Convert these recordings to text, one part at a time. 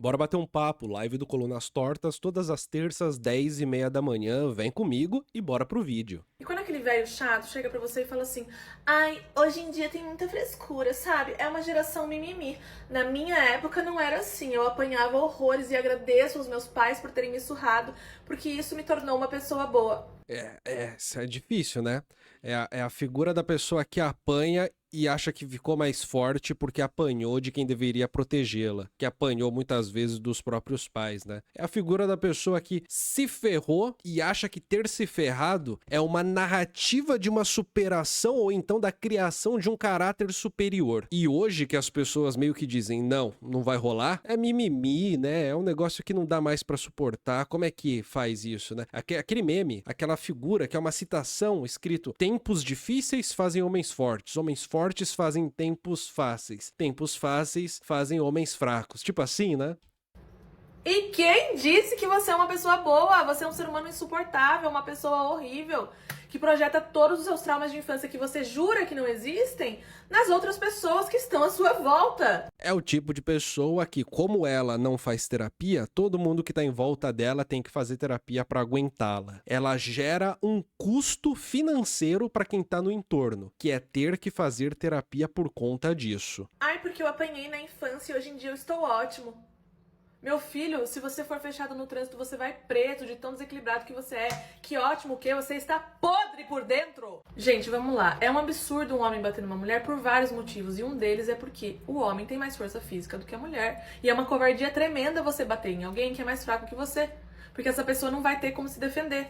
Bora bater um papo, live do Colunas Tortas, todas as terças, 10h30 da manhã. Vem comigo e bora pro vídeo. E quando aquele velho chato chega pra você e fala assim: ai, hoje em dia tem muita frescura, sabe? É uma geração mimimi. Na minha época não era assim. Eu apanhava horrores e agradeço aos meus pais por terem me surrado, porque isso me tornou uma pessoa boa. Isso é difícil, né? É a figura da pessoa que apanha e acha que ficou mais forte porque apanhou de quem deveria protegê-la, que apanhou muitas vezes dos próprios pais, né? É a figura da pessoa que se ferrou e acha que ter se ferrado é uma narrativa de uma superação ou então da criação de um caráter superior. E hoje que as pessoas meio que dizem, não vai rolar, é mimimi, né? É um negócio que não dá mais pra suportar. Como é que faz isso, né? Aquele meme, aquela figura que é uma citação escrito: tempos difíceis fazem homens fortes fazem tempos fáceis fazem homens fracos. Tipo assim, né? E quem disse que você é uma pessoa boa? Você é um ser humano insuportável, uma pessoa horrível, que projeta todos os seus traumas de infância que você jura que não existem nas outras pessoas que estão à sua volta. É o tipo de pessoa que, como ela não faz terapia, todo mundo que tá em volta dela tem que fazer terapia pra aguentá-la. Ela gera um custo financeiro pra quem tá no entorno, que é ter que fazer terapia por conta disso. Ai, porque eu apanhei na infância e hoje em dia eu estou ótimo. Meu filho, se você for fechado no trânsito, você vai preto de tão desequilibrado que você é. Que ótimo que você está podre por dentro. Gente, vamos lá. É um absurdo um homem bater numa mulher por vários motivos. E um deles é porque o homem tem mais força física do que a mulher. E é uma covardia tremenda você bater em alguém que é mais fraco que você. Porque essa pessoa não vai ter como se defender.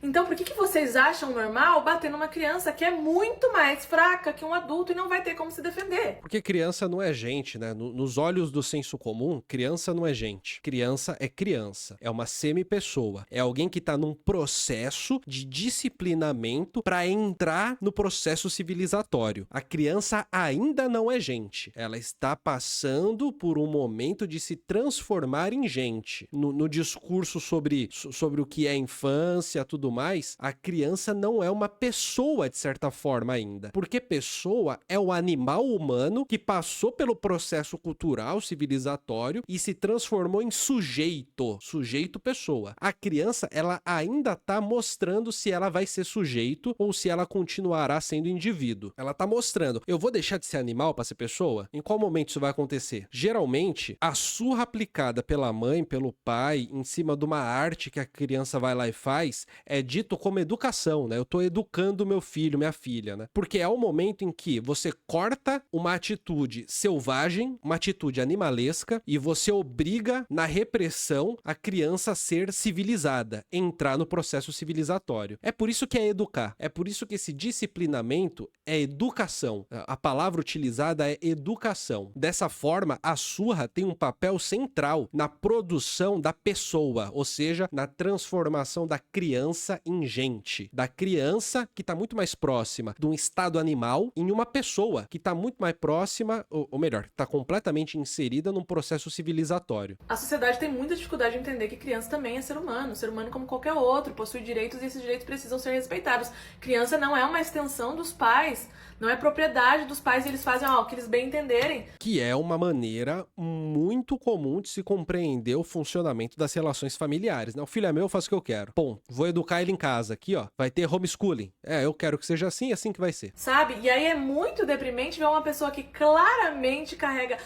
Então, por que vocês acham normal bater numa criança que é muito mais fraca que um adulto e não vai ter como se defender? Porque criança não é gente, né? Nos olhos do senso comum, criança não é gente. Criança é criança. É uma semi-pessoa. É alguém que tá num processo de disciplinamento pra entrar no processo civilizatório. A criança ainda não é gente. Ela está passando por um momento de se transformar em gente. No discurso sobre o que é infância, tudo mais, a criança não é uma pessoa de certa forma ainda. Porque pessoa é o animal humano que passou pelo processo cultural, civilizatório e se transformou em sujeito. Sujeito pessoa. A criança, ela ainda tá mostrando se ela vai ser sujeito ou se ela continuará sendo indivíduo. Ela tá mostrando, eu vou deixar de ser animal para ser pessoa? Em qual momento isso vai acontecer? Geralmente, a surra aplicada pela mãe, pelo pai, em cima de uma arte que a criança vai lá e faz, é dito como educação, né? Eu tô educando meu filho, minha filha, né? Porque é o momento em que você corta uma atitude selvagem, uma atitude animalesca, e você obriga na repressão a criança a ser civilizada, entrar no processo civilizatório. É por isso que é educar. É por isso que esse disciplinamento é educação. A palavra utilizada é educação. Dessa forma, a surra tem um papel central na produção da pessoa, ou seja, na transformação da criança em gente. Da criança que está muito mais próxima de um estado animal em uma pessoa que está muito mais próxima, ou melhor, está completamente inserida num processo civilizatório. A sociedade tem muita dificuldade de entender que criança também é ser humano. Ser humano como qualquer outro, possui direitos e esses direitos precisam ser respeitados. Criança não é uma extensão dos pais, não é propriedade dos pais e eles fazem o que eles bem entenderem. Que é uma maneira muito comum de se compreender o funcionamento das relações familiares, né? O filho é meu, eu faço o que eu quero. Ponto. Vou educar ele em casa. Aqui, ó, vai ter homeschooling. Eu quero que seja assim, é assim que vai ser. Sabe? E aí é muito deprimente ver uma pessoa que claramente carrega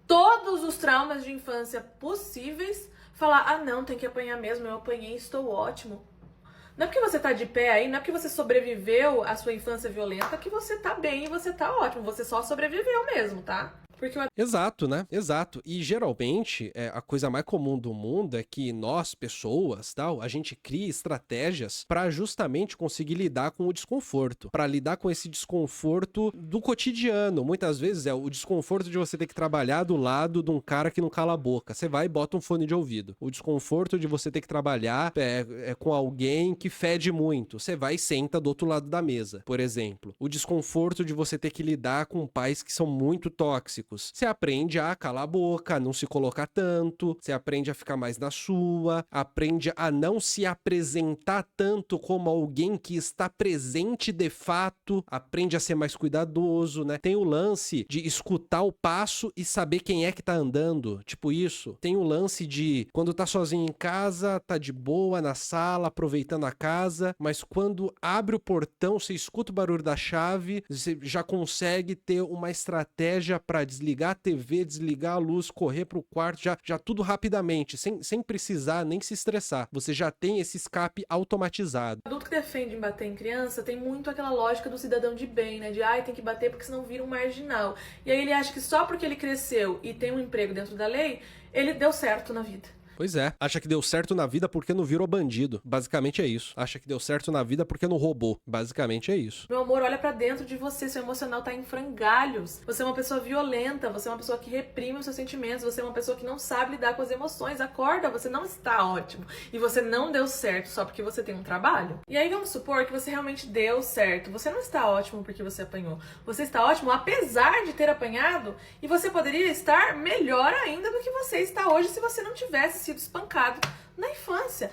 todos os traumas de infância possíveis falar: ah, não, tem que apanhar mesmo, eu apanhei, estou ótimo. Não é porque você tá de pé aí, não é porque você sobreviveu à sua infância violenta que você tá bem e você tá ótimo. Você só sobreviveu mesmo, tá? Porque Exato, né? Exato. E geralmente, a coisa mais comum do mundo é que nós, pessoas, tal, a gente cria estratégias para justamente conseguir lidar com o desconforto, para lidar com esse desconforto do cotidiano. Muitas vezes é o desconforto de você ter que trabalhar do lado de um cara que não cala a boca. Você vai e bota um fone de ouvido. O desconforto de você ter que trabalhar com alguém que fede muito. Você vai e senta do outro lado da mesa, por exemplo. O desconforto de você ter que lidar com pais que são muito tóxicos. básicos. Você aprende a calar a boca, a não se colocar tanto, você aprende a ficar mais na sua, aprende a não se apresentar tanto como alguém que está presente de fato, aprende a ser mais cuidadoso, né? Tem o lance de escutar o passo e saber quem é que tá andando, tipo isso. Tem o lance de quando tá sozinho em casa, tá de boa na sala, aproveitando a casa, mas quando abre o portão, você escuta o barulho da chave, você já consegue ter uma estratégia para desligar a TV, desligar a luz, correr pro quarto, já tudo rapidamente, sem precisar nem se estressar. Você já tem esse escape automatizado. O adulto que defende em bater em criança tem muito aquela lógica do cidadão de bem, né? De, ai, tem que bater porque senão vira um marginal. E aí ele acha que só porque ele cresceu e tem um emprego dentro da lei, ele deu certo na vida. Pois é, acha que deu certo na vida porque não virou bandido. Basicamente é isso. Acha que deu certo na vida porque não roubou. Basicamente é isso. Meu amor, olha pra dentro de você, seu emocional tá em frangalhos. Você é uma pessoa violenta, você é uma pessoa que reprime os seus sentimentos, você é uma pessoa que não sabe lidar com as emoções. Acorda, você não está ótimo. E você não deu certo só porque você tem um trabalho. E aí vamos supor que você realmente deu certo. Você não está ótimo porque você apanhou. Você está ótimo apesar de ter apanhado, e você poderia estar melhor ainda do que você está hoje se você não tivesse sido espancado na infância.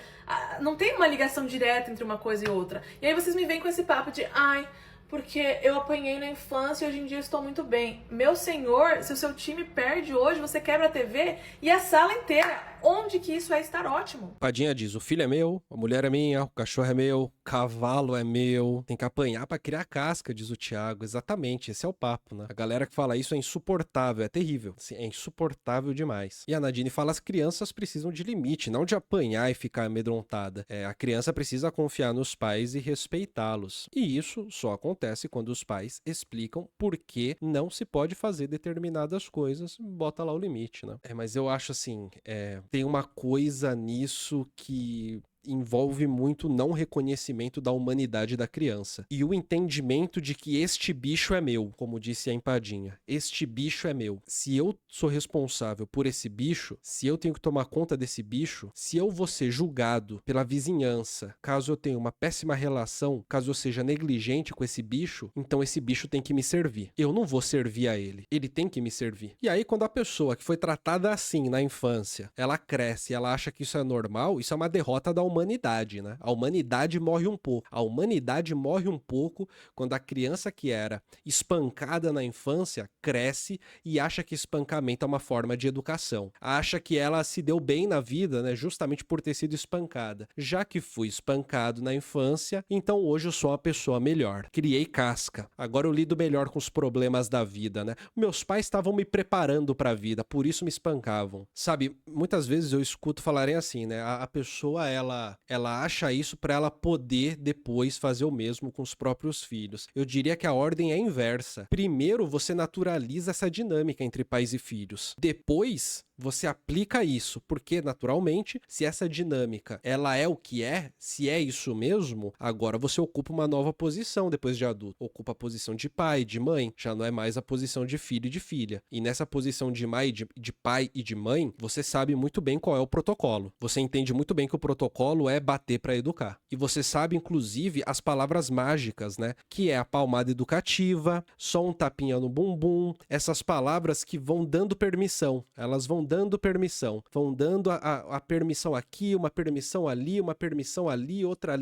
Não tem uma ligação direta entre uma coisa e outra. E aí vocês me vêm com esse papo de, ai, porque eu apanhei na infância e hoje em dia eu estou muito bem. Meu senhor, se o seu time perde hoje, você quebra a TV e a sala inteira. Onde que isso vai estar ótimo? Padinha diz, o filho é meu, a mulher é minha, o cachorro é meu, o cavalo é meu. Tem que apanhar pra criar casca, diz o Thiago. Exatamente, esse é o papo, né? A galera que fala isso é insuportável, é terrível. Assim, é insuportável demais. E a Nadine fala, as crianças precisam de limite, não de apanhar e ficar amedrontada. A criança precisa confiar nos pais e respeitá-los. E isso só acontece quando os pais explicam por que não se pode fazer determinadas coisas, bota lá o limite, né? Mas eu acho assim, tem uma coisa nisso que envolve muito não reconhecimento da humanidade da criança. E o entendimento de que este bicho é meu, como disse a empadinha. Este bicho é meu. Se eu sou responsável por esse bicho, se eu tenho que tomar conta desse bicho, se eu vou ser julgado pela vizinhança, caso eu tenha uma péssima relação, caso eu seja negligente com esse bicho, então esse bicho tem que me servir. Eu não vou servir a ele. Ele tem que me servir. E aí, quando a pessoa que foi tratada assim na infância, ela cresce, ela acha que isso é normal, isso é uma derrota da humanidade, né? A humanidade morre um pouco. A humanidade morre um pouco quando a criança que era espancada na infância cresce e acha que espancamento é uma forma de educação. Acha que ela se deu bem na vida, né? Justamente por ter sido espancada. Já que fui espancado na infância, então hoje eu sou uma pessoa melhor. Criei casca. Agora eu lido melhor com os problemas da vida, né? Meus pais estavam me preparando para a vida, por isso me espancavam. Sabe, muitas vezes eu escuto falarem assim, né? A pessoa, ela acha isso para ela poder depois fazer o mesmo com os próprios filhos. Eu diria que a ordem é inversa. Primeiro, você naturaliza essa dinâmica entre pais e filhos. Depois, você aplica isso, porque naturalmente, se essa dinâmica ela é o que é, se é isso mesmo, agora você ocupa uma nova posição depois de adulto. Ocupa a posição de pai, de mãe, já não é mais a posição de filho e de filha. E nessa posição de mãe, de pai e de mãe, você sabe muito bem qual é o protocolo. Você entende muito bem que o protocolo é bater para educar. E você sabe, inclusive, as palavras mágicas, né? Que é a palmada educativa, só um tapinha no bumbum, essas palavras que vão dando permissão. Elas vão dando permissão, vão dando a permissão aqui, uma permissão ali, uma permissão ali, outra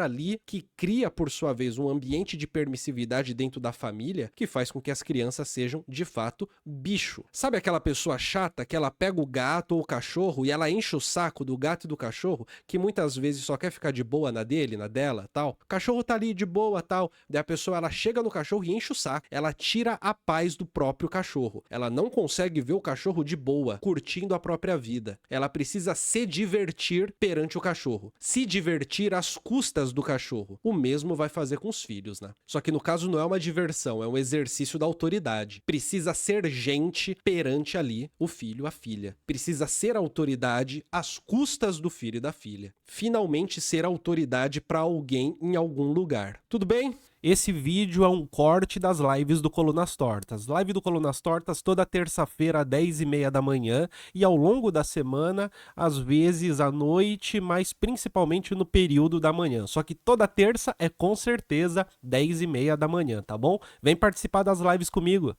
ali, que cria, por sua vez, um ambiente de permissividade dentro da família que faz com que as crianças sejam, de fato, bicho. Sabe aquela pessoa chata que ela pega o gato ou o cachorro e ela enche o saco do gato e do cachorro, que muitas vezes só quer ficar de boa na dele, na dela, tal? O cachorro tá ali de boa, tal. Daí a pessoa, ela chega no cachorro e enche o saco. Ela tira a paz do próprio cachorro. Ela não consegue ver o cachorro de boa, curtindo a própria vida. Ela precisa se divertir perante o cachorro. Se divertir às custas do cachorro. O mesmo vai fazer com os filhos, né? Só que no caso não é uma diversão, é um exercício da autoridade. Precisa ser gente perante ali o filho, a filha. Precisa ser autoridade às custas do filho e da filha. Finalmente ser autoridade para alguém em algum lugar. Tudo bem? Esse vídeo é um corte das lives do Colunas Tortas. Live do Colunas Tortas toda terça-feira às 10h30 da manhã e ao longo da semana, às vezes à noite, mas principalmente no período da manhã. Só que toda terça é com certeza 10h30 da manhã, tá bom? Vem participar das lives comigo.